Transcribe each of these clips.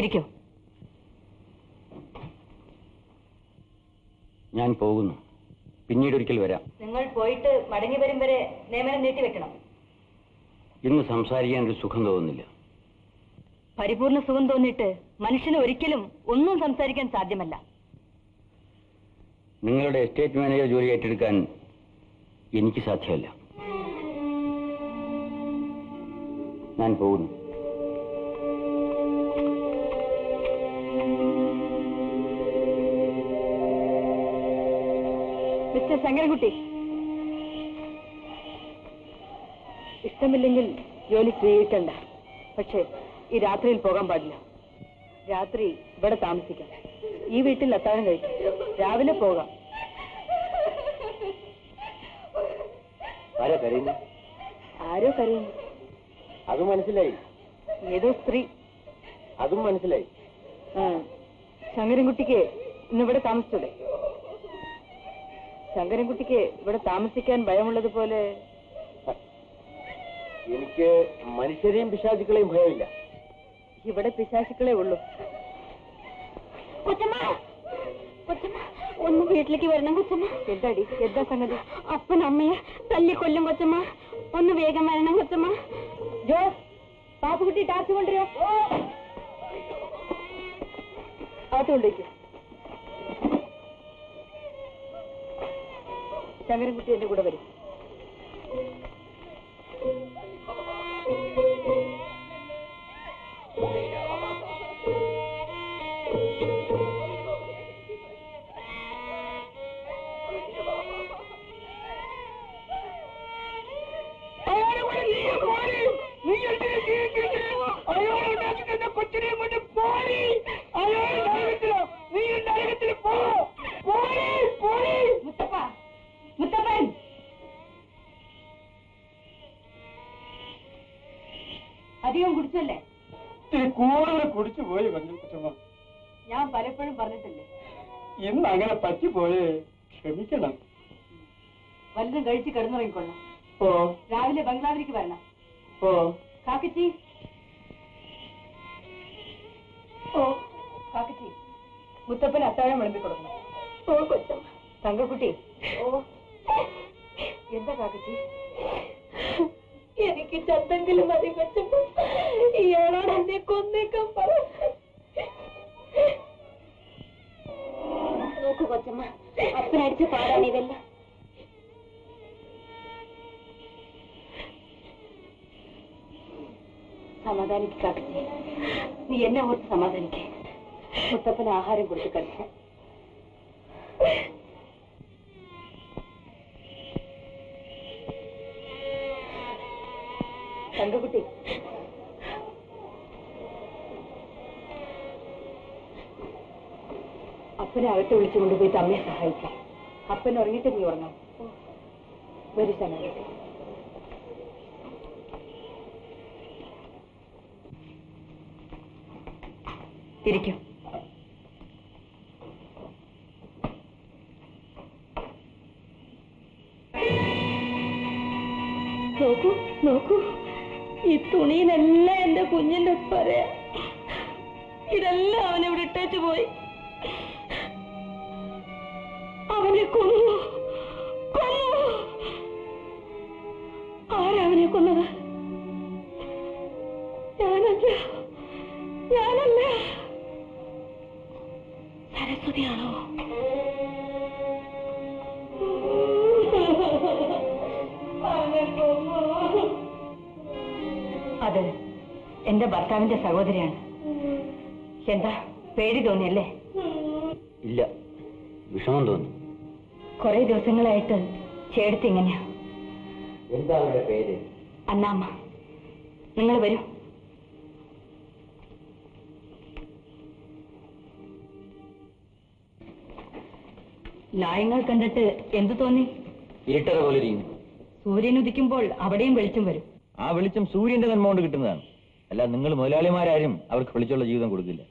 ഇരിക്കൂ. ഞാൻ പോകുന്നു. പിന്നീട് ഒരിക്കൽ വരാം. നിങ്ങൾ പോയിട്ട് മടങ്ങി വരും വരെ നിയമനം നീട്ടിവെക്കണം. ഇന്ന് സംസാരിക്കാൻ ഒരു സുഖം തോന്നുന്നില്ല. പരിപൂർണ സുഖം തോന്നിയിട്ട് മനുഷ്യന് ഒരിക്കലും ഒന്നും സംസാരിക്കാൻ സാധ്യമല്ല. നിങ്ങളുടെ എസ്റ്റേറ്റ് മാനേജർ ജോലി ഏറ്റെടുക്കാൻ എനിക്ക് സാധ്യമല്ല. ഞാൻ പോകുന്നു. മിസ്റ്റർ ശങ്കരൻകുട്ടി, ഇഷ്ടമില്ലെങ്കിൽ ജോലി സ്വീകരിക്കണ്ട. പക്ഷേ ഈ രാത്രിയിൽ പോകാൻ പാടില്ല. രാത്രി ഇവിടെ താമസിക്കാം. ഈ വീട്ടിൽ അത്താഴം കഴിക്കാം. രാവിലെ പോകാം. ആരോ കരയുന്നു. ആരോ കരയുന്നു. അതും മനസ്സിലായി. ഏതോ സ്ത്രീ. അതും മനസ്സിലായി. ശങ്കരൻകുട്ടിക്ക് ഇന്നിവിടെ താമസിച്ചൂടെ? ശങ്കരൻകുട്ടിക്ക് ഇവിടെ താമസിക്കാൻ ഭയമുള്ളതുപോലെ എനിക്ക് മനുഷ്യരെയും പിശാചുക്കളെയും ഭയമില്ല. ഇവിടെ പിശാചുക്കളെ ഉള്ളൂ. കൊച്ചമ്മ, കൊച്ചമ്മ ഒന്ന് വീട്ടിലേക്ക് വരണം കൊച്ചമ്മ. എന്താടി, എന്താ സംഗതി? അപ്പൻ അമ്മയെ തല്ലിക്കൊല്ലും കൊച്ചമ്മ. ഒന്ന് വേഗം വരണം കൊച്ചമ്മ. ജോസ്, പാപ്പുകുട്ടി ടാക്സി കൊണ്ടുവരോ? അതുകൊണ്ടേക്ക്. ശങ്കരൻകുട്ടി എന്റെ കൂടെ വരും. അധികം കുടിച്ചല്ലേ? കൂടുതൽ കുടിച്ചു പോയി കൊച്ചമ്മ. ഞാൻ പലപ്പോഴും പറഞ്ഞിട്ടില്ലേ, ഇന്ന് അങ്ങനെ പറ്റിപ്പോയേ, ക്ഷമിക്കണം. വല്ലതും കഴിച്ച് കിടന്നുറങ്ങിക്കൊള്ളാം. ഓ, രാവിലെ ബംഗ്ലാവിലേക്ക് വരണം. ഓ, കാക്കച്ചി, ഓ കാക്കച്ചി, മുത്തപ്പന് അത്താഴം വിളമ്പി കൊടുക്കണം. ഓ കൊച്ചമ്മ. തങ്കക്കുട്ടി, ഓ എന്താ കാക്കച്ചി? എനിക്ക് ചത്തെങ്കിലും മതി കൊച്ചമ്മ. ഇയാളോട് എന്നെ കൊന്നേക്കാൻ പറ. നോക്കൂ കൊച്ചമ്മ, അപ്പനടിച്ച പാടാണ് ഇതെല്ലാം. സമാധാനിക്ക് കാക്കച്ചി, നീ എന്നെ ഓർത്ത് സമാധാനിക്കേ. മുത്തപ്പന് ആഹാരം കൊടുത്ത് കളിച്ച. തങ്കക്കുട്ടി, അപ്പനെ അകത്ത് വിളിച്ചു കൊണ്ടുപോയിട്ട് അമ്മയെ സഹായിക്കാം. അപ്പൻ ഉറങ്ങിയിട്ട് നീ ഉറങ്ങാം. വരൂ ശങ്കരൻകുട്ടി. ഇരിക്കും. നോക്കൂ നോക്കൂ, ഈ തുണിയിലെല്ലാം എന്റെ കുഞ്ഞിന്റെ പറയാ. ഇതെല്ലാം അവനിവിടെ ഇട്ടേച്ചു പോയി. അവനെ കൊന്നു കൊന്നു. ആരവനെ കൊന്നത്? ഞാനല്ല, ഞാനല്ല. സരസ്വതിയാണോ? അത് എന്റെ ഭർത്താവിന്റെ സഹോദരിയാണ്. എന്താ, പേടി തോന്നിയല്ലേ? ഇല്ല, വിഷമം തോന്നി. കുറെ ദിവസങ്ങളായിട്ട് ചേർത്ത് ഇങ്ങനെയാ. എന്താ അവരുടെ പേര്? അന്നാമ്മ. നിങ്ങൾ വരൂ. ലായങ്ങൾ കണ്ടിട്ട് എന്തു തോന്നി? ഇരുട്ടറ പോലെ ഇരിക്കുന്നു. സൂര്യൻ ഉദിക്കുമ്പോൾ അവിടെയും വെളിച്ചം വരും. ആ വെളിച്ചം സൂര്യന്റെ നന്മ കൊണ്ട് കിട്ടുന്നതാണ്. അല്ല, നിങ്ങൾ മുതലാളിമാരും അവർക്ക് വെളിച്ചമുള്ള ജീവിതം കൊടുക്കില്ല.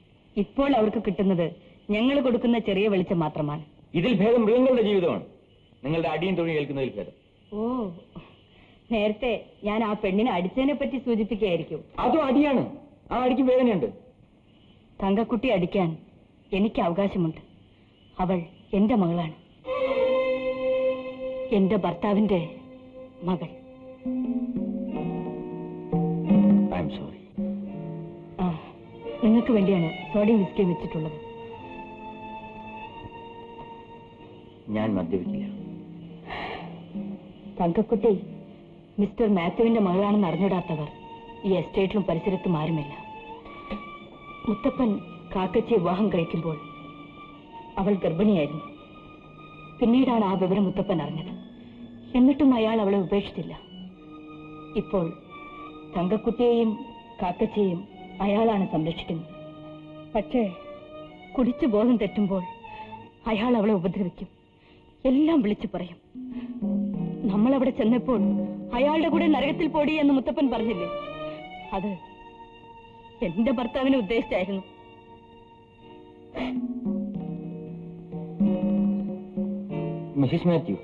ഇപ്പോൾ അവർക്ക് കിട്ടുന്നത് ഞങ്ങൾ കൊടുക്കുന്ന ചെറിയ വെളിച്ചം മാത്രമാണ്. ഇതിൽ ഭേദം മൃഗങ്ങളുടെ ജീവിതമാണ്. നിങ്ങളുടെ അടിയും തൊഴിൽ കേൾക്കുന്നതിൽ ഭേദം. ഓ, നേരത്തെ ഞാൻ ആ പെണ്ണിനെ അടിച്ചതിനെ പറ്റി സൂചിപ്പിക്കുകയായിരിക്കും. അതും അടിയാണ്. ആ അടിക്കും വേദനയുണ്ട്. തങ്കക്കുട്ടി അടിക്കാൻ എനിക്ക് അവകാശമുണ്ട്. അവൾ എന്റെ മകളാണ്, എന്റെ ഭർത്താവിന്റെ മകൾ. സോറി. നിങ്ങൾക്ക് വേണ്ടിയാണ് സോഡിയം വിസ്കി വെച്ചിട്ടുള്ളത്. ഞാൻ മദ്യപിക്കില്ല. തങ്കക്കുട്ടി മിസ്റ്റർ മാത്യുവിന്റെ മകളാണെന്ന് അറിഞ്ഞിടാത്തവർ ഈ എസ്റ്റേറ്റിലും പരിസരത്തും ആരുമില്ല. മുത്തപ്പൻ കാക്കച്ചിയെ വിവാഹം കഴിക്കുമ്പോൾ അവൾ ഗർഭിണിയായിരുന്നു. പിന്നീടാണ് ആ വിവരം മുത്തപ്പൻ അറിഞ്ഞത്. എന്നിട്ടും അയാൾ അവളെ ഉപേക്ഷിച്ചില്ല. ഇപ്പോൾ തങ്കക്കുട്ടിയെയും കാക്കച്ചിയെയും അയാളാണ് സംരക്ഷിക്കുന്നത്. പക്ഷേ കുടിച്ചു ബോധം തെറ്റുമ്പോൾ അയാൾ അവളെ ഉപദ്രവിക്കും, എല്ലാം വിളിച്ചു പറയും. നമ്മളവിടെ ചെന്നപ്പോൾ അയാളുടെ കൂടെ നരകത്തിൽ പോടി എന്ന് മുത്തപ്പൻ പറഞ്ഞില്ലേ, അത് എന്റെ ഭർത്താവിനെ ഉദ്ദേശിച്ചായിരുന്നു. മിസ്സിസ് മാത്യു,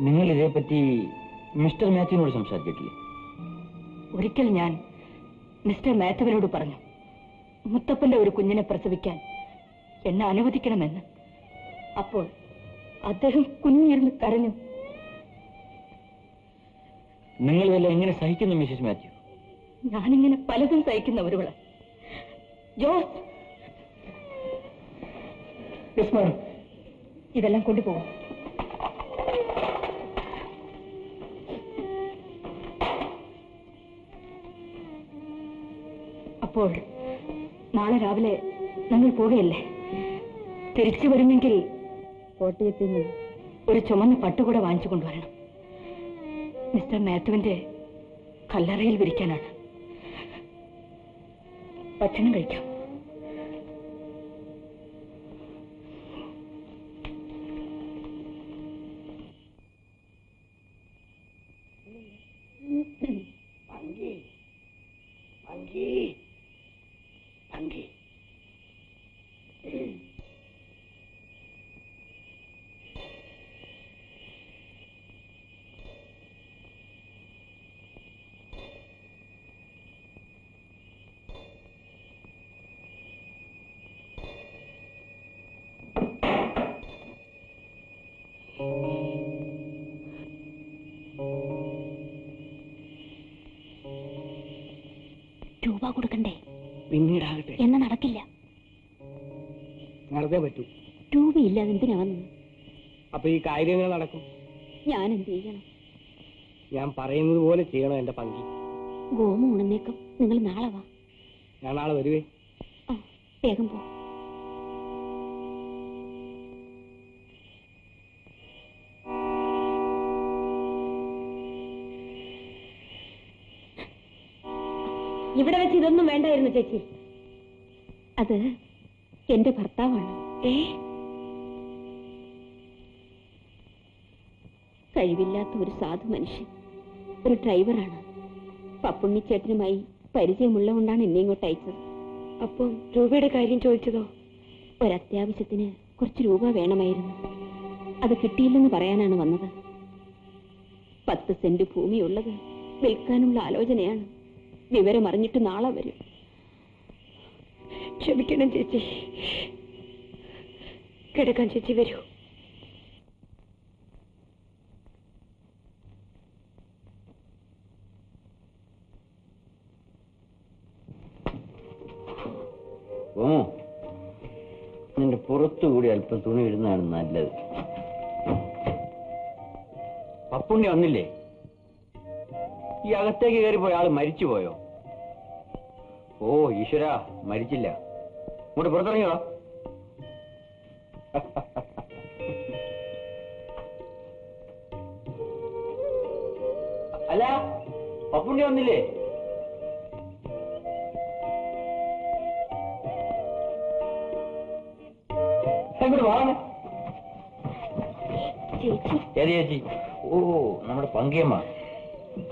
നിങ്ങൾ ഇതേപ്പറ്റി മിസ്റ്റർ മാത്യുവിനോട് സംസാരിച്ചിട്ടില്ലേ? ഒരിക്കൽ ഞാൻ മിസ്റ്റർ മാത്യുവിനോട് പറഞ്ഞു, മുത്തപ്പന്റെ ഒരു കുഞ്ഞിനെ പ്രസവിക്കാൻ എന്നെ അനുവദിക്കണമെന്ന്. അപ്പോൾ അദ്ദേഹം കുഞ്ഞിരുന്ന് കരഞ്ഞു. നിങ്ങൾ ഇതെല്ലാം എങ്ങനെ സഹിക്കുന്നു മിസ്സിസ് മാത്യു? ഞാനിങ്ങനെ പലതും സഹിക്കുന്നവരുള്ള ജോസ്, ഇതെല്ലാം കൊണ്ടുപോകും. അപ്പോൾ നാളെ രാവിലെ ഞങ്ങൾ പോവുകയല്ലേ? തിരിച്ചു വരുമെങ്കിൽ കോട്ടയത്തിൽ നിന്ന് ഒരു ചുമന്ന പട്ടുകൂടെ വാങ്ങിച്ചു കൊണ്ടുവരണം. മിസ്റ്റർ മാത്യുവിന്റെ കല്ലറയിൽ വിരിക്കാനാണ്. ഭക്ഷണം കഴിക്കാം. രൂപ കൊടുക്കണ്ടേ? പിന്നീടാകട്ടെ. എന്നെ നടക്കില്ല. നടന്നേ പറ്റൂ. രൂപയില്ലാതെ എന്തിനാ വന്നത്? അപ്പൊ ഈ കാര്യങ്ങൾ നടക്കും. ഞാൻ എന്ത് ചെയ്യണം? ഞാൻ പറയുന്നത് പോലെ ചെയ്യണം എന്റെ പങ്കി. ഗോമ ഉണന്നേക്കും. നിങ്ങൾ നാളെ വാ. ഞാൻ നാളെ വരുവേ. വേഗം പോ. ഇവിടെ വെച്ച് ഇതൊന്നും വേണ്ടായിരുന്നു ചേച്ചി. അത് എന്റെ ഭർത്താവാണ്. കഴിവില്ലാത്ത ഒരു സാധു മനുഷ്യൻ, ഒരു ഡ്രൈവറാണ്. പപ്പുണ്ണിച്ചേട്ടനുമായി പരിചയമുള്ളതുകൊണ്ടാണ് എന്നെ ഇങ്ങോട്ട് അയച്ചത്. അപ്പം രൂപയുടെ കാര്യം ചോദിച്ചതോ? ഒരത്യാവശ്യത്തിന് കുറച്ച് രൂപ വേണമായിരുന്നു. അത് കിട്ടിയില്ലെന്ന് പറയാനാണ് വന്നത്. 10 സെന്റ് ഭൂമിയുള്ളത് വിൽക്കാനുള്ള ആലോചനയാണ്. വിവരമറിഞ്ഞിട്ട് നാളെ വരും. ക്ഷമിക്കണം ചേച്ചി. കിടക്കാൻ ചേച്ചി വരൂ. ഓ, നിന്റെ പുറത്തുകൂടി അല്പം തുണി ഇടുന്നതാണ് നല്ലത്. പപ്പുണ്ണി വന്നില്ലേ? ഈ അകത്തേക്ക് കയറിപ്പോയ ആള് മരിച്ചുപോയോ? ഓ ഈശ്വര, മരിച്ചില്ല. ഇങ്ങോട്ട് പുറത്തിറങ്ങിയോ? അല്ല, പപ്പുണ്ണി വന്നില്ലേ? ഇങ്ങോട്ട് വാങ്ങ. ചേച്ചി. ഏത് ചേച്ചി? ഓ, നമ്മുടെ പങ്കിയമ്മ.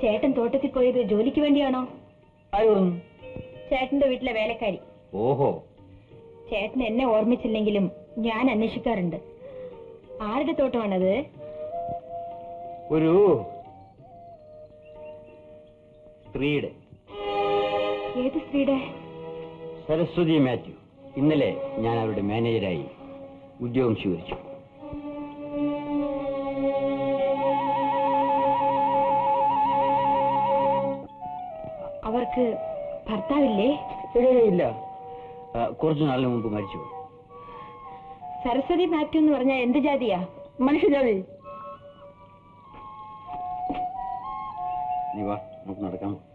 ചേട്ടൻ തോട്ടത്തിൽ പോയത് ജോലിക്ക് വേണ്ടിയാണോ? ആര് പറഞ്ഞു? ചേട്ടന്റെ വീട്ടിലെ വേലക്കാരി. ഓഹോ. ചേട്ടൻ എന്നെ ഓർമ്മിച്ചില്ലെങ്കിലും ഞാൻ അന്വേഷിക്കാറുണ്ട്. ആരുടെ തോട്ടമാണത്? ഒരു സ്ത്രീയുടെ. ഏത് സ്ത്രീയുടെ? സരസ്വതി മാത്യു. ഇന്നലെ ഞാൻ അവരുടെ മാനേജരായി ഉദ്യോഗം സ്വീകരിച്ചു. അവർക്ക് ഭർത്താവില്ലേ? ഇല്ല, കുറച്ചു നാളിന് മുമ്പ് മരിച്ചു. സരസ്വതി മാത്യു എന്ന് പറഞ്ഞാൽ എന്ത് ജാതിയാ? മനുഷ്യജാതി. നീ വാ, നമുക്ക് നടക്കാം.